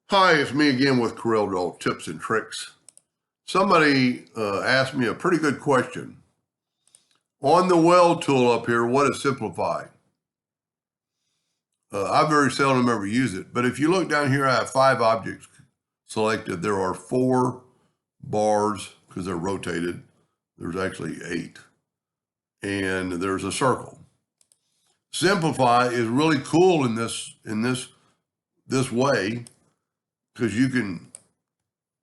Hi, it's me again with Corel Draw Tips and Tricks. Somebody asked me a pretty good question. On the weld tool up here, what is Simpilfy? I very seldom ever use it, but if you look down here, I have 5 objects selected. There are 4 bars because they're rotated. There's actually 8. And there's a circle. Simpilfy is really cool in this way because you can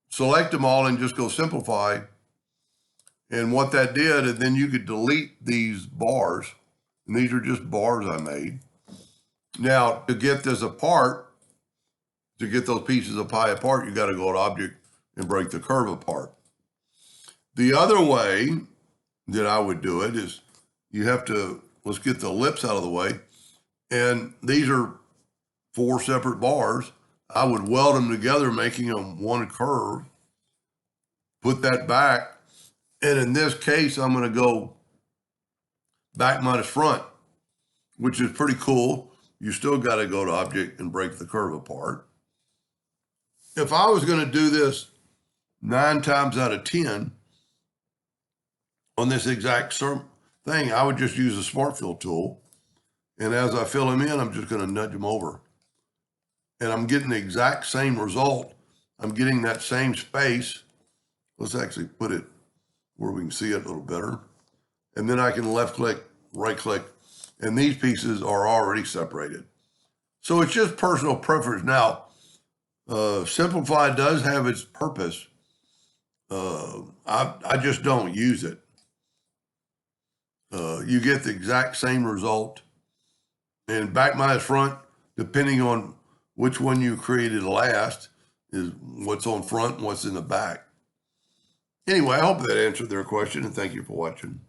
select them all and just go simplify. And what that did, and then you could delete these bars. And these are just bars I made. Now, to get this apart, to get those pieces of pie apart, you got to go to Object and break the curve apart. The other way that I would do it is you have to, let's get the lips out of the way. And these are 4 separate bars. I would weld them together, making them one curve, put that back. And in this case, I'm going to go back minus front, which is pretty cool. You still got to go to Object and break the curve apart. If I was going to do this 9 times out of 10 on this exact thing, I would just use the Smart Fill tool. And as I fill them in, I'm just going to nudge them over. And I'm getting the exact same result. I'm getting that same space. Let's actually put it where we can see it a little better. And then I can left click, right click, and these pieces are already separated. So it's just personal preference. Now, Simpilfy does have its purpose. I just don't use it. You get the exact same result. And back minus front, depending on which one you created last, is what's on front and what's in the back. Anyway, I hope that answered their question, and thank you for watching.